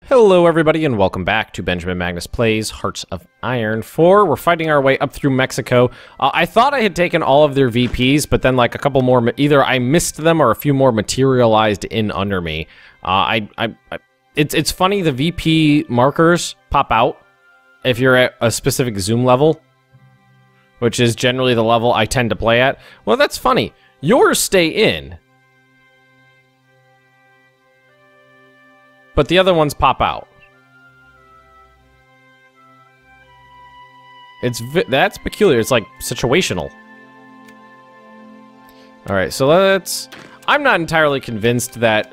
Hello everybody and welcome back to Benjamin Magnus Plays Hearts of Iron 4. We're fighting our way up through Mexico. I thought I had taken all of their VPs, but then like a couple more, either I missed them or a few more materialized in under me. It's funny, the VP markers pop out if you're at a specific zoom level, which is generally the level I tend to play at. Well, that's funny. Yours stay in, but the other ones pop out. That's peculiar. It's like situational. All right, so I'm not entirely convinced that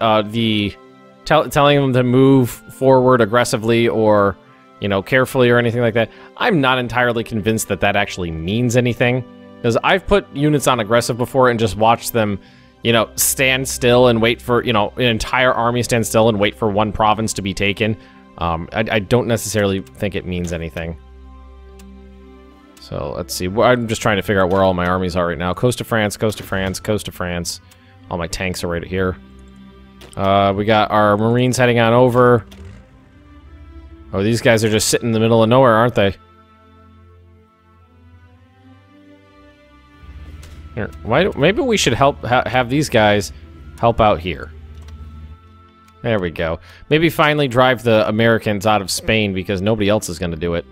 telling them to move forward aggressively or, you know, carefully or anything like that. I'm not entirely convinced that that actually means anything, because I've put units on aggressive before and just watched them, you know, stand still and wait for, you know, an entire army stand still and wait for one province to be taken. I don't necessarily think it means anything. So let's see. I'm just trying to figure out where all my armies are right now. Coast of France, coast of France, coast of France. All my tanks are right here. We got our Marines heading on over. Oh, these guys are just sitting in the middle of nowhere, aren't they? Here, maybe we should have these guys help out here. There we go. Maybe finally drive the Americans out of Spain because nobody else is going to do it.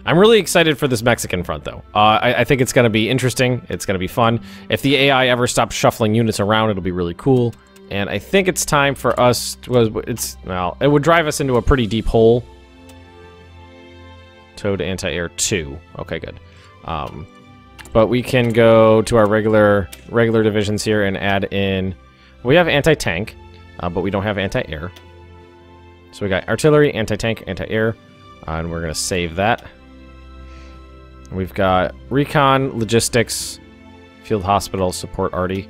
I'm really excited for this Mexican front, though. I think it's going to be interesting. It's going to be fun. If the AI ever stops shuffling units around, it'll be really cool. And I think it's time for us to... Well, it would drive us into a pretty deep hole. Towed anti-air 2. Okay, good. But we can go to our regular divisions here and add in... We have anti-tank, but we don't have anti-air. So we got artillery, anti-tank, anti-air, and we're going to save that. We've got recon, logistics, field hospital, support arty.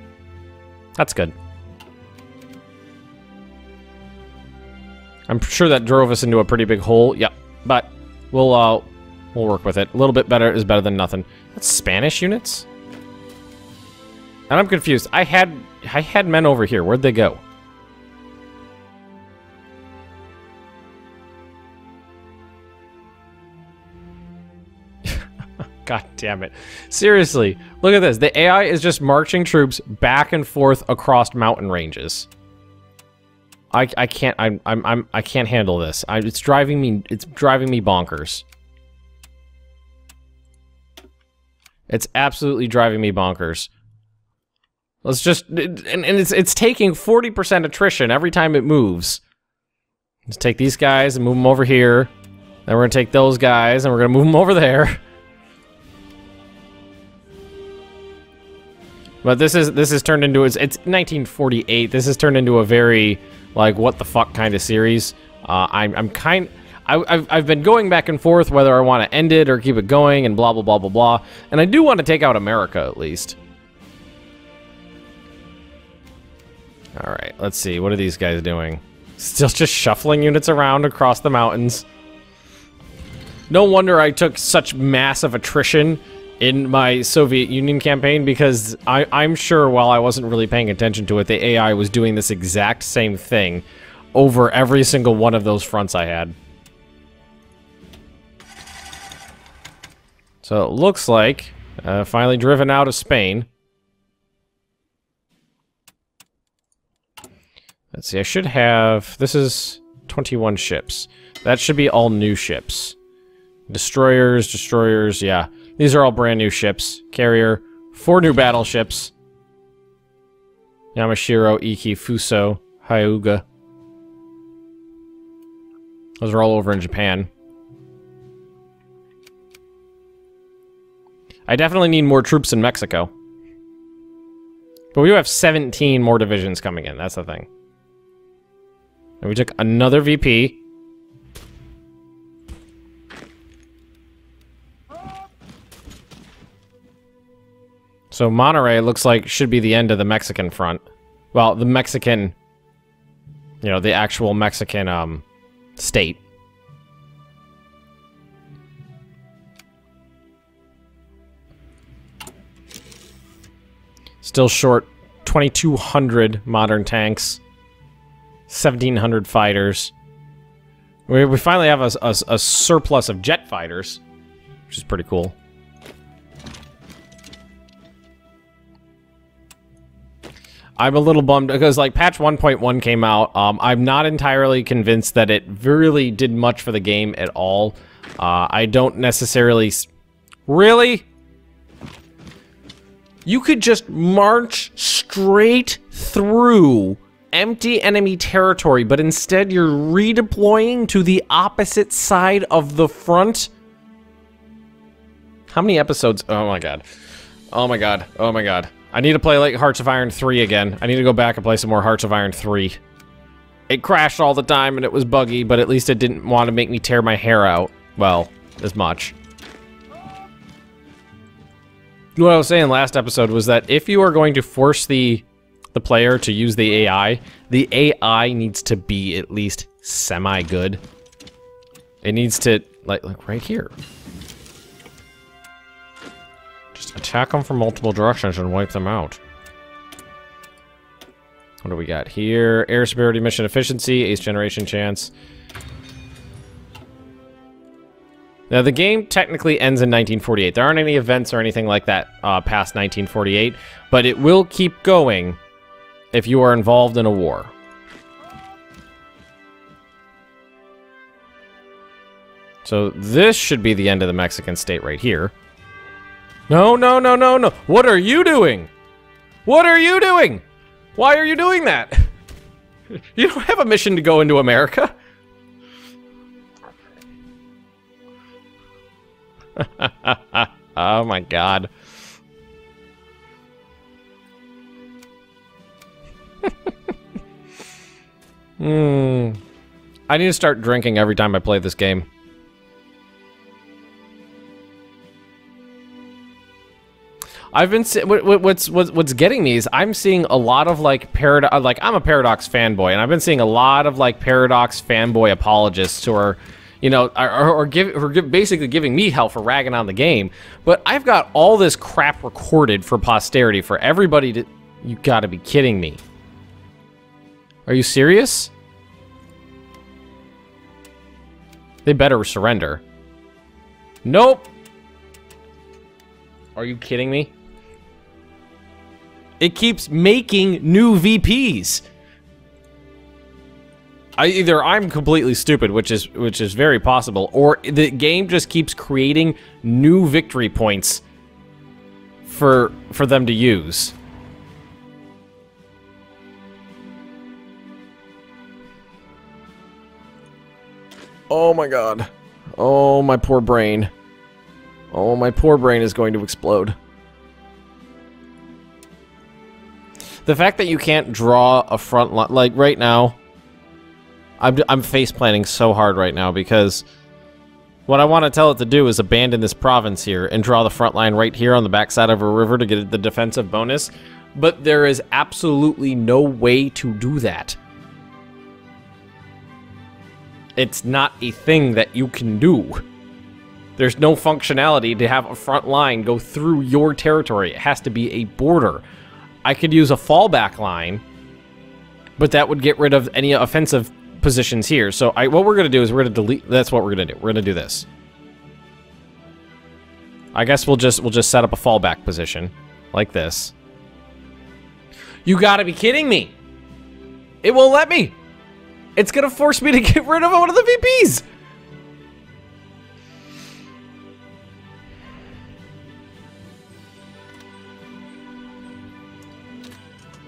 That's good. I'm sure that drove us into a pretty big hole. Yep, but we'll work with it. A little bit better is better than nothing. That's Spanish units? And I'm confused. I had men over here. Where'd they go? God damn it. Seriously, look at this. The AI is just marching troops back and forth across mountain ranges. I can't handle this. It's driving me bonkers. It's absolutely driving me bonkers. Let's just... And it's taking 40% attrition every time it moves. Let's take these guys and move them over here. Then we're going to take those guys and we're going to move them over there. But this is turned into... It's 1948. This has turned into a very, like, what the fuck kind of series. I've been going back and forth whether I want to end it or keep it going and blah, blah, blah, blah, blah. And I do want to take out America, at least. Alright, let's see. What are these guys doing? Still just shuffling units around across the mountains. No wonder I took such massive attrition in my Soviet Union campaign, because I'm sure while I wasn't really paying attention to it, the AI was doing this exact same thing over every single one of those fronts I had. So it looks like finally driven out of Spain. Let's see, I should have... This is 21 ships. That should be all new ships. Destroyers, yeah. These are all brand new ships. Carrier, 4 new battleships. Yamashiro, Iki, Fuso, Hyuga. Those are all over in Japan. I definitely need more troops in Mexico. But we do have 17 more divisions coming in, that's the thing. And we took another VP. So Monterrey looks like should be the end of the Mexican front. Well, the Mexican, you know, the actual Mexican state. Still short 2,200 modern tanks. 1,700 fighters. We finally have a surplus of jet fighters, which is pretty cool. I'm a little bummed because, like, patch 1.1 came out. I'm not entirely convinced that it really did much for the game at all. I don't necessarily... Really? You could just march straight through empty enemy territory, but instead you're redeploying to the opposite side of the front? How many episodes? Oh my god. Oh my god. Oh my god. I need to play like Hearts of Iron 3 again. I need to go back and play some more Hearts of Iron 3. It crashed all the time and it was buggy, but at least it didn't want to make me tear my hair out. Well, as much. What I was saying last episode was that if you are going to force the player to use the AI needs to be at least semi-good. It needs to, like right here. Just attack them from multiple directions and wipe them out. What do we got here? Air superiority, mission efficiency, ace generation chance. Now, the game technically ends in 1948. There aren't any events or anything like that past 1948, but it will keep going if you are involved in a war. So this should be the end of the Mexican state right here. No, no, no, no, no. What are you doing? What are you doing? Why are you doing that? You don't have a mission to go into America. Oh my god. I need to start drinking every time I play this game. I've been what's getting me is I'm seeing a lot of like I'm a Paradox fanboy, and I've been seeing a lot of like Paradox fanboy apologists who are, you know, basically giving me hell for ragging on the game. But I've got all this crap recorded for posterity for everybody to. You gotta be kidding me. Are you serious? They better surrender. Nope. Are you kidding me? It keeps making new VPs. Either I'm completely stupid, which is very possible, or the game just keeps creating new victory points for them to use. Oh my god. Oh, my poor brain. Oh, my poor brain is going to explode. The fact that you can't draw a front line, like right now, I'm face planting so hard right now because what I want to tell it to do is abandon this province here and draw the front line right here on the backside of a river to get the defensive bonus, but there is absolutely no way to do that. It's not a thing that you can do. There's no functionality to have a front line go through your territory. It has to be a border. I could use a fallback line, but that would get rid of any offensive positions here. So what we're going to do is we're going to delete. That's what we're going to do. We're going to do this. I guess we'll just set up a fallback position like this. You got to be kidding me. It won't let me. It's going to force me to get rid of one of the VPs.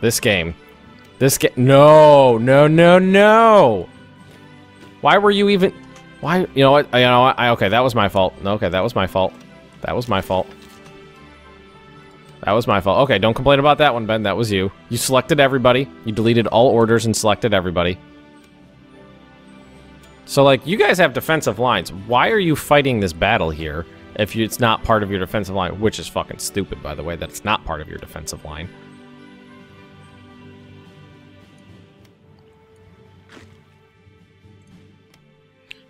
This game. No, no, no, no. Why were you even... Why? You know what? Okay, that was my fault. Okay, that was my fault. That was my fault. That was my fault. Okay, don't complain about that one, Ben. That was you. You selected everybody. You deleted all orders and selected everybody. So, like, you guys have defensive lines. Why are you fighting this battle here if it's not part of your defensive line? Which is fucking stupid, by the way, that it's not part of your defensive line.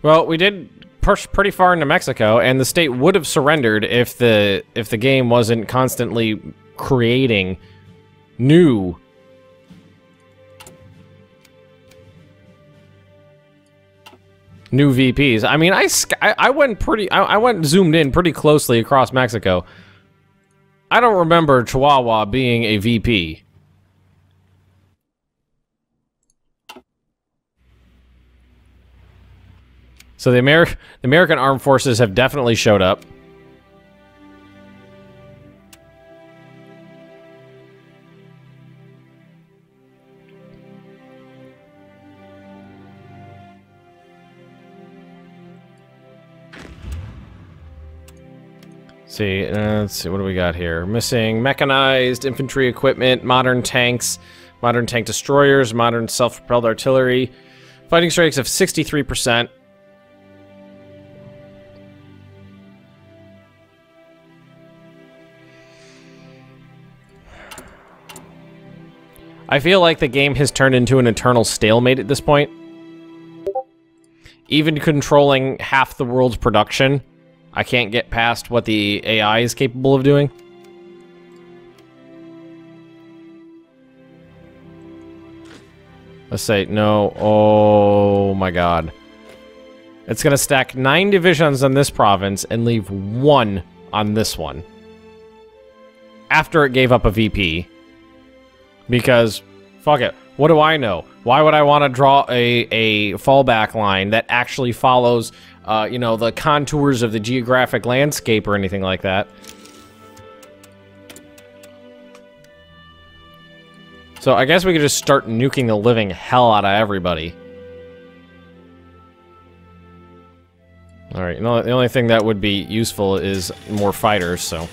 Well, we did push pretty far into Mexico, and the state would have surrendered if the game wasn't constantly creating new new VPs. I mean, I went zoomed in pretty closely across Mexico. I don't remember Chihuahua being a VP. So the American Armed Forces have definitely showed up. Let's see, what do we got here? Missing mechanized infantry equipment, modern tanks, modern tank destroyers, modern self-propelled artillery, fighting strengths of 63%. I feel like the game has turned into an eternal stalemate at this point. Even controlling half the world's production, I can't get past what the AI is capable of doing. Let's say no. Oh my god. It's gonna stack 9 divisions on this province and leave 1 on this one. After it gave up a VP. Because, fuck it. What do I know? Why would I want to draw a fallback line that actually follows, you know, the contours of the geographic landscape or anything like that? So I guess we could just start nuking the living hell out of everybody. Alright, you know, the only thing that would be useful is more fighters, so...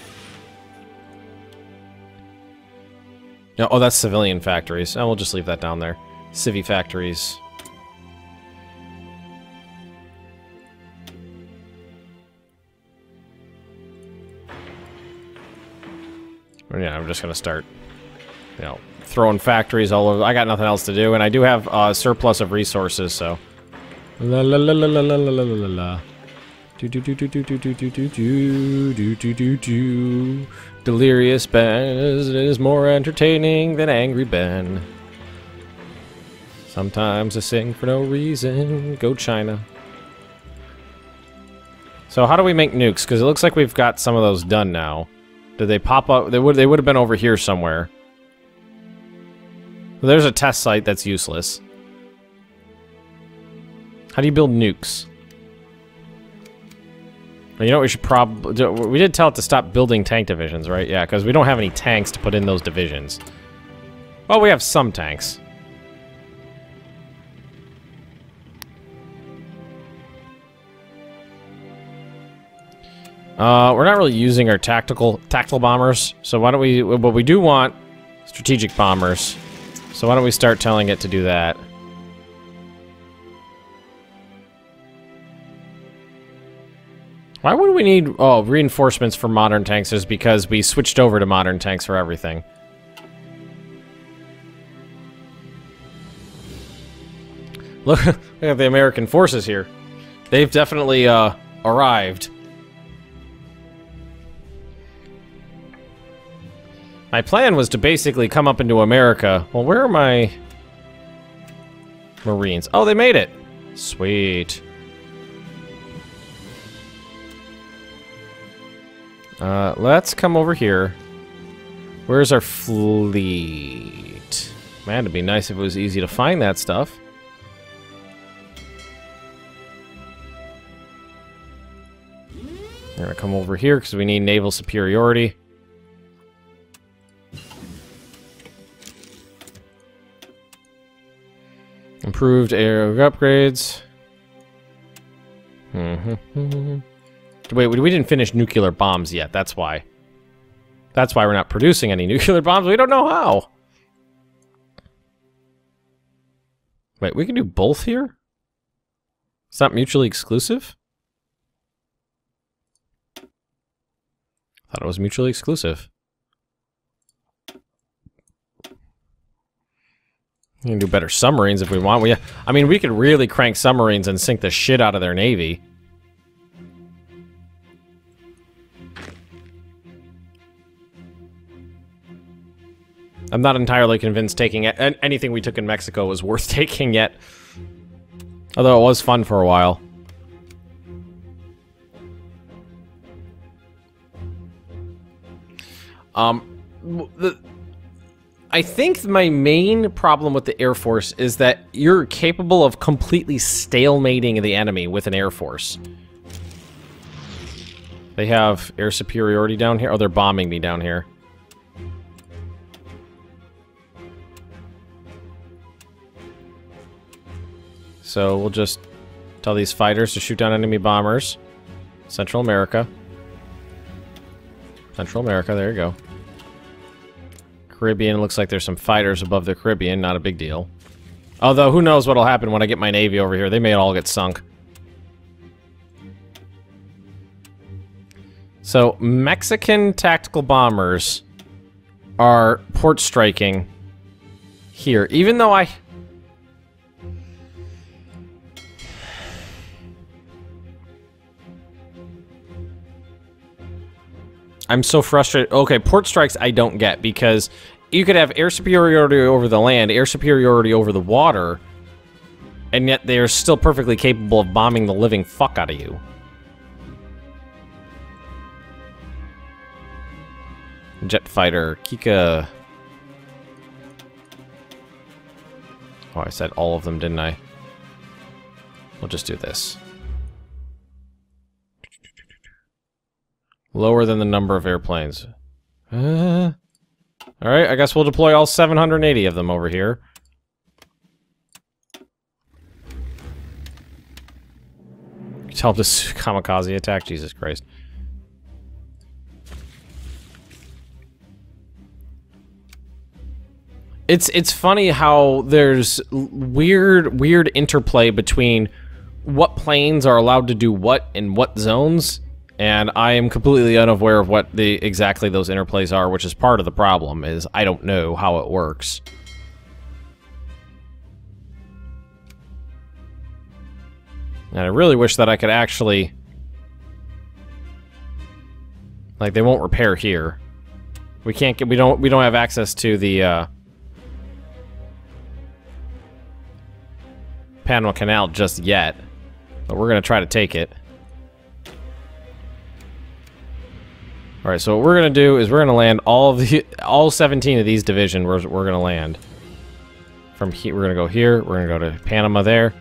No, oh, that's civilian factories. Oh, we'll just leave that down there. Civvy factories. Yeah, I'm just gonna start, you know, throwing factories all over. I got nothing else to do, and I do have a surplus of resources, so. La la la la la la la la la. Do do do do do do do do do do do do do. Delirious Ben is more entertaining than Angry Ben. Sometimes I sing for no reason. Go China. So how do we make nukes? Because it looks like we've got some of those done now. Did they pop up? They would have been over here somewhere. Well, there's a test site that's useless. How do you build nukes? You know what we should probably do? We did tell it to stop building tank divisions, right? Yeah, because we don't have any tanks to put in those divisions. Well, we have some tanks. We're not really using our tactical bombers, so why don't we... But we do want strategic bombers, so why don't we start telling it to do that? Why would we need, reinforcements for modern tanks? Is because we switched over to modern tanks for everything. Look at the American forces here. They've definitely, arrived. My plan was to basically come up into America. Well, where are my Marines? Oh, they made it. Sweet. Let's come over here. Where's our fleet? Man, it'd be nice if it was easy to find that stuff. We're gonna come over here because we need naval superiority. Improved air upgrades. Wait, we didn't finish nuclear bombs yet, that's why. That's why we're not producing any nuclear bombs. We don't know how. Wait, we can do both here? It's not mutually exclusive? I thought it was mutually exclusive. We can do better submarines if we want. I mean, we could really crank submarines and sink the shit out of their navy. I'm not entirely convinced taking anything we took in Mexico was worth taking yet. Although it was fun for a while. I think my main problem with the Air Force is that you're capable of completely stalemating the enemy with an Air Force. They have air superiority down here. Oh, they're bombing me down here. So we'll just tell these fighters to shoot down enemy bombers. Central America. Central America, there you go. Caribbean, looks like there's some fighters above the Caribbean, not a big deal. Although, who knows what'll happen when I get my Navy over here. They may all get sunk. So, Mexican tactical bombers are port striking here. Even though I'm so frustrated. Okay, port strikes I don't get, because you could have air superiority over the land, air superiority over the water, and yet they're still perfectly capable of bombing the living fuck out of you. Jet fighter, Kika. Oh, I said all of them, didn't I? We'll just do this. Lower than the number of airplanes. Alright, I guess we'll deploy all 780 of them over here. Tell them to kamikaze attack, Jesus Christ. It's funny how there's weird interplay between what planes are allowed to do what in what zones. And I am completely unaware of what exactly those interplays are, which is part of the problem, is I don't know how it works. And I really wish that I could actually... Like, they won't repair here. We can't get... We don't have access to the, Panama Canal just yet. But we're gonna try to take it. Alright, so what we're gonna do is we're gonna land all 17 of these divisions. We're gonna land. From here, we're gonna go here, we're gonna go to Panama there.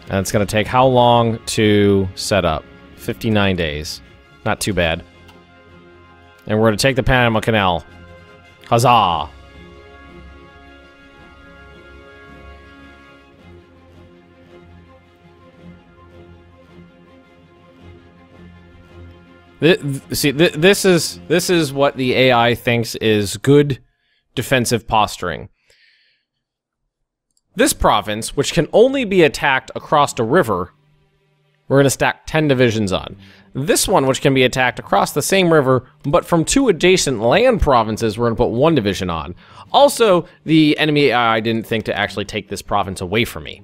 And it's gonna take how long to set up? 59 days. Not too bad. And we're gonna take the Panama Canal. Huzzah! See, this is what the AI thinks is good defensive posturing. This province, which can only be attacked across a river, we're going to stack 10 divisions on. This one, which can be attacked across the same river, but from 2 adjacent land provinces, we're going to put 1 division on. Also, the enemy AI didn't think to actually take this province away from me.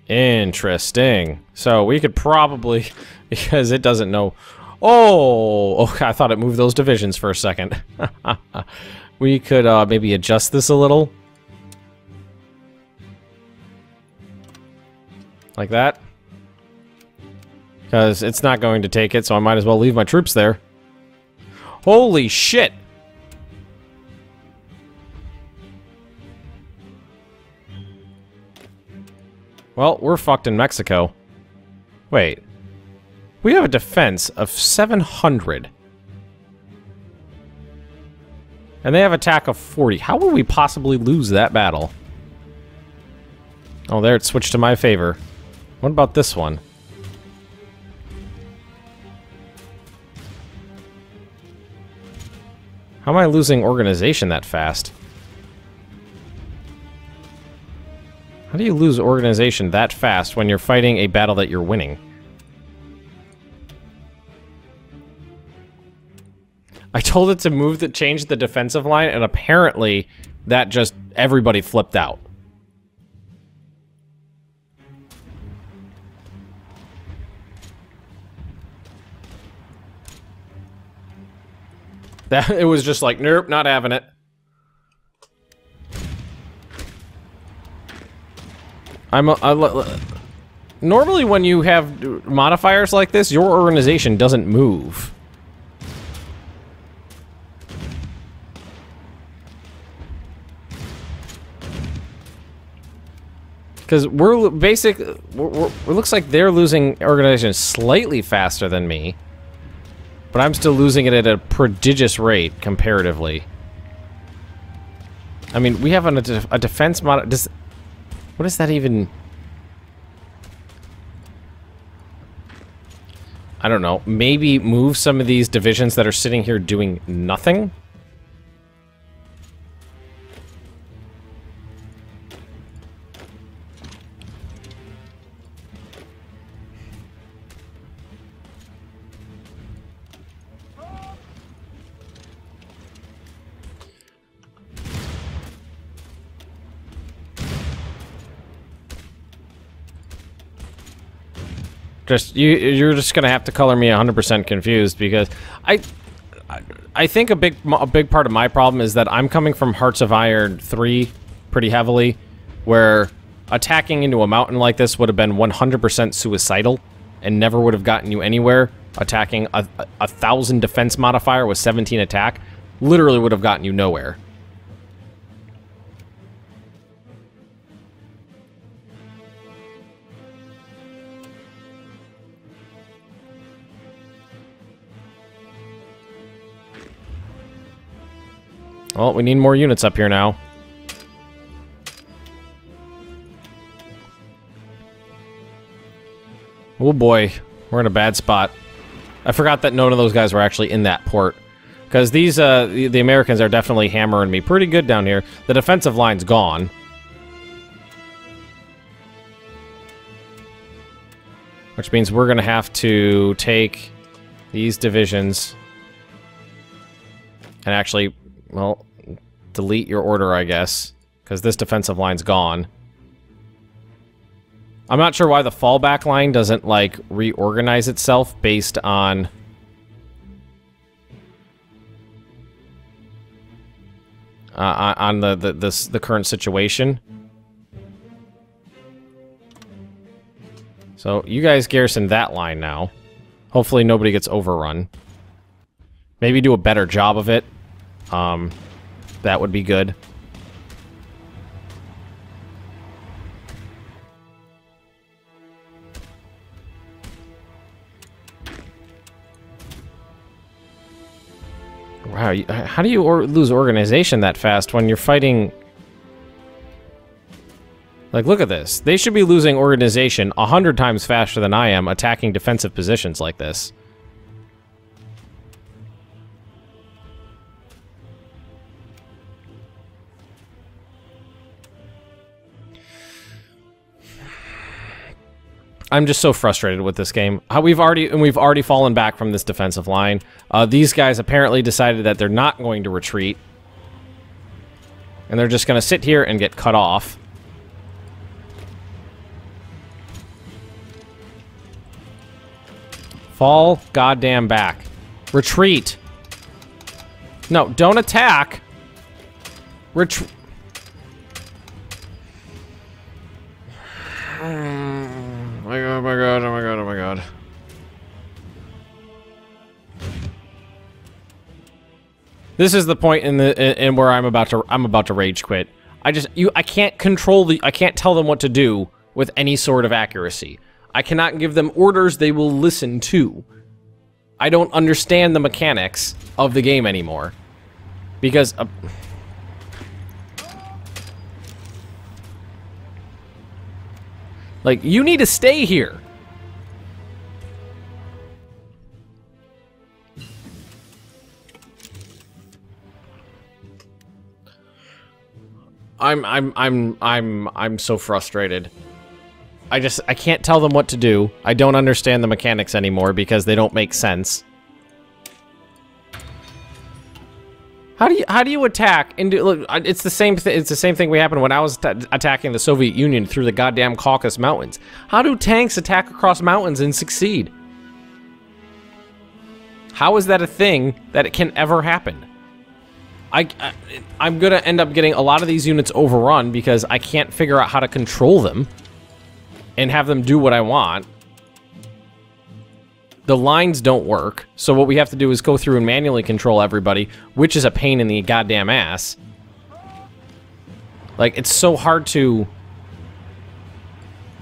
Interesting. So we could probably, because it doesn't know... Oh, okay, I thought it moved those divisions for a second. We could maybe adjust this a little. Like that. Because it's not going to take it, so I might as well leave my troops there. Holy shit! Well, we're fucked in Mexico. Wait. We have a defense of 700. And they have attack of 40. How would we possibly lose that battle? Oh, there it switched to my favor. What about this one? How am I losing organization that fast? How do you lose organization that fast when you're fighting a battle that you're winning? I told it to change the defensive line, and apparently that just, everybody flipped out. It was just like, nope, not having it. Normally when you have modifiers like this, your organization doesn't move. Because we're basically, it looks like they're losing organization slightly faster than me. But I'm still losing it at a prodigious rate, comparatively. I mean, we have a defense mod. What is that even? I don't know. Maybe move some of these divisions that are sitting here doing nothing? You're just gonna have to color me 100% confused, because I think a big part of my problem is that I'm coming from Hearts of Iron 3 pretty heavily, where attacking into a mountain like this would have been 100% suicidal and never would have gotten you anywhere. Attacking a 1,000 defense modifier with 17 attack literally would have gotten you nowhere. Well, we need more units up here now. Oh boy, we're in a bad spot. I forgot that none of those guys were actually in that port. Because these, the Americans are definitely hammering me pretty good down here. The defensive line's gone. Which means we're gonna have to take these divisions and actually, well, delete your order, I guess, because this defensive line's gone. I'm not sure why the fallback line doesn't, like, reorganize itself based on the current situation. So you guys garrison that line now. Hopefully nobody gets overrun. Maybe do a better job of it. That would be good. Wow, how do you lose organization that fast when you're fighting? Like, look at this. They should be losing organization 100 times faster than I am attacking defensive positions like this. I'm just so frustrated with this game. We've already fallen back from this defensive line. These guys apparently decided that they're not going to retreat, and they're just going to sit here and get cut off. Fall goddamn back. Retreat. No, don't attack. Retreat. Oh my god, oh my god, oh my god. This is the point in where I'm about to rage quit. I can't I can't tell them what to do with any sort of accuracy. I cannot give them orders they will listen to. I don't understand the mechanics of the game anymore. Because like, you need to stay here. I'm so frustrated. I can't tell them what to do. I don't understand the mechanics anymore because they don't make sense. How do you attack and do, look, it's the same thing we happened when I was attacking the Soviet Union through the goddamn Caucasus Mountains. How do tanks attack across mountains and succeed? How is that a thing that it can ever happen? I'm gonna end up getting a lot of these units overrun because I can't figure out how to control them. and have them do what I want. The lines don't work, so what we have to do is go through and manually control everybody, which is a pain in the goddamn ass. Like, it's so hard to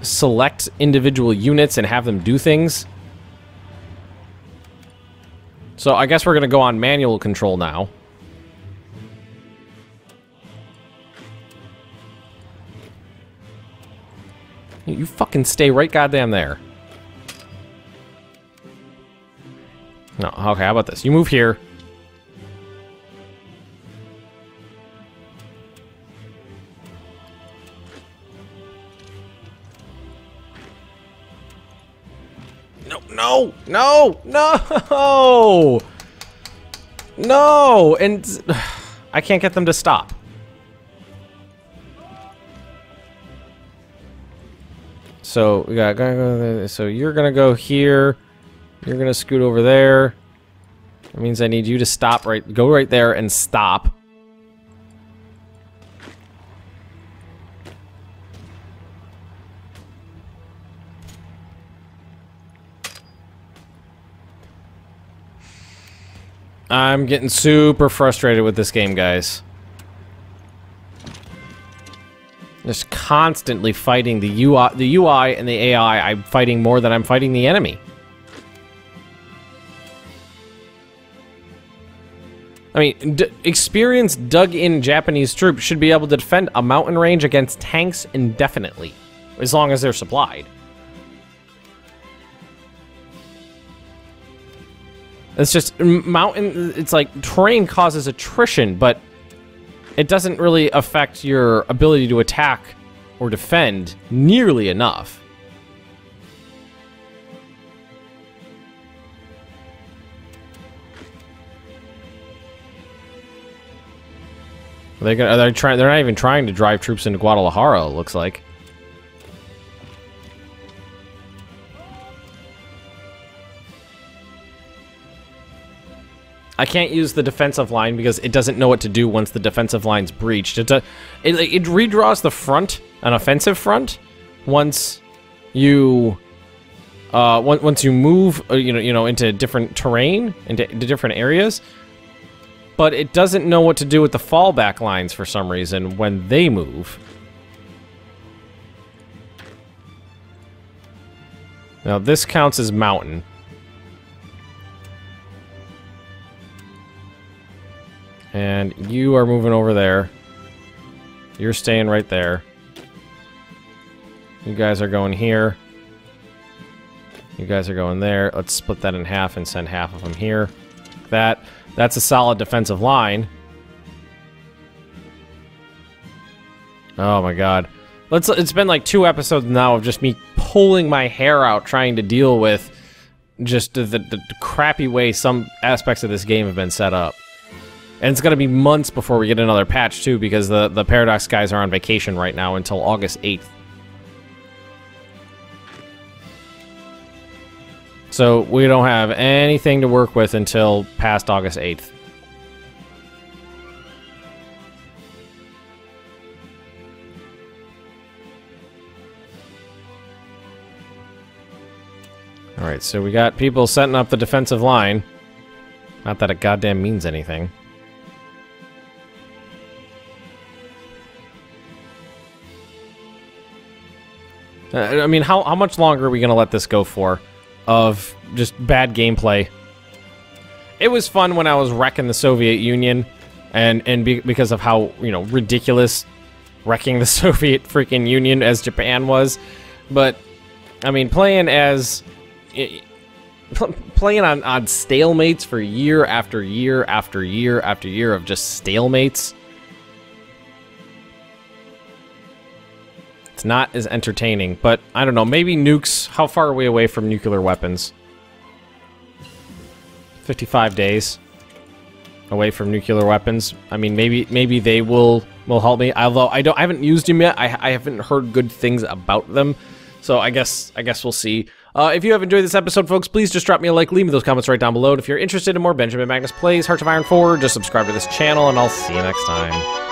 select individual units and have them do things. So I guess we're gonna go on manual control now. You fucking stay right goddamn there. No, okay, how about this? You move here. No, no, no, no, and I can't get them to stop. So we got, so you're gonna go here, you're gonna scoot over there. That means I need you to stop go right there and stop. I'm getting super frustrated with this game, guys. Just constantly fighting the UI and the AI. I'm fighting more than I'm fighting the enemy. I mean, experienced, dug-in Japanese troops should be able to defend a mountain range against tanks indefinitely, as long as they're supplied. It's just mountain, it's like terrain causes attrition, but it doesn't really affect your ability to attack or defend nearly enough. They're not even trying to drive troops into Guadalajara, it looks like. I can't use the defensive line because it doesn't know what to do once the defensive line's breached. It redraws the front, an offensive front, once you move, into different terrain, into different areas. But it doesn't know what to do with the fallback lines for some reason when they move. Now this counts as mountain. And you are moving over there. You're staying right there. You guys are going here. You guys are going there. Let's split that in half and send half of them here. That's a solid defensive line. Oh my god. It's been like 2 episodes now of just me pulling my hair out trying to deal with just the crappy way some aspects of this game have been set up. And it's going to be months before we get another patch, too, because the Paradox guys are on vacation right now until August 8th. So we don't have anything to work with until past August 8th. Alright, so we got people setting up the defensive line. Not that it goddamn means anything. I mean, how much longer are we going to let this go for? Of just bad gameplay. It was fun when I was wrecking the Soviet Union, because of how, ridiculous wrecking the Soviet freaking Union as Japan was. But, I mean, playing on stalemates for year after year after year after year of just stalemates. It's not as entertaining, but I don't know, maybe nukes, how far are we away from nuclear weapons? 55 days away from nuclear weapons. I mean, maybe they will help me, although I haven't used them yet. I haven't heard good things about them. So I guess we'll see. If you have enjoyed this episode, folks, please just drop me a like, leave me those comments right down below. And if you're interested in more Benjamin Magnus Plays Hearts of Iron 4, just subscribe to this channel, and I'll see you next time.